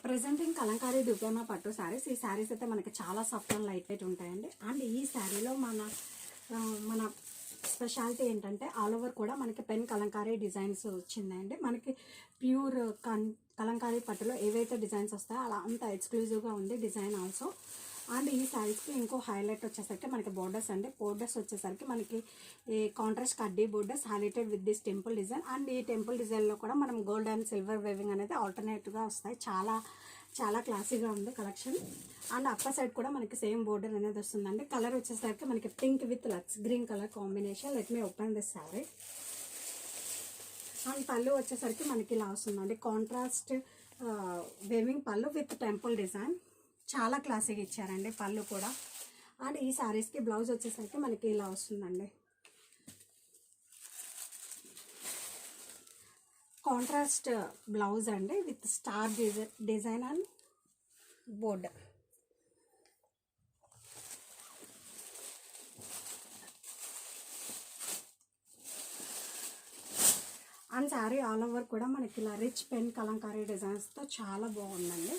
Presenting Kalamkari Durgamma పట్టు శారీస్. ఈ శారీస్ అయితే మనకి చాలా సాఫ్ట్ అండ్ లైట్ వెయిట్ ఉంటాయండి. అండ్ ఈ శారీలో మన స్పెషాలిటీ ఏంటంటే ఆల్ ఓవర్ కూడా మనకి పెన్ కలంకారీ డిజైన్స్ వచ్చిందండి. మనకి ప్యూర్ కలంకారీ పట్టులో ఏవైతే డిజైన్స్ వస్తాయో అలా అంత ఎక్స్క్లూజివ్గా ఉంది డిజైన్ ఆల్సో. అండ్ ఈ శారీస్కి ఇంకో హైలైట్ వచ్చేసరికి మనకి బోర్డర్స్ అండి. బోర్డర్స్ వచ్చేసరికి మనకి ఈ కాంట్రాస్ట్ కడ్డీ borders highlighted with this temple design. And ఈ టెంపుల్ డిజైన్లో కూడా మనం గోల్డ్ అండ్ సిల్వర్ వేవింగ్ అనేది ఆల్టర్నేట్గా వస్తాయి. చాలా క్లాసీగా ఉంది కలెక్షన్. అండ్ అప్పర్ సైడ్ కూడా మనకి సేమ్ బోర్డర్ అనేది వస్తుందండి. కలర్ వచ్చేసరికి మనకి పింక్ విత్ లక్స్ green colour combination. Let me open this sari. And పళ్ళు వచ్చేసరికి మనకి ఇలా వస్తుందండి. కాంట్రాస్ట్ వేవింగ్ పళ్ళు విత్ టెంపుల్ డిజైన్. చాలా క్లాసీగా ఇచ్చారండి పళ్ళు కూడా. అండ్ ఈ శారీస్కి బ్లౌజ్ వచ్చేసరికి మనకి ఇలా వస్తుందండి. కాంట్రాస్ట్ బ్లౌజ్ అండి with star design and border. And sari all over కూడా మనకి ఇలా రిచ్ పెన్ కలంకారీ డిజైన్స్తో చాలా బాగుందండి.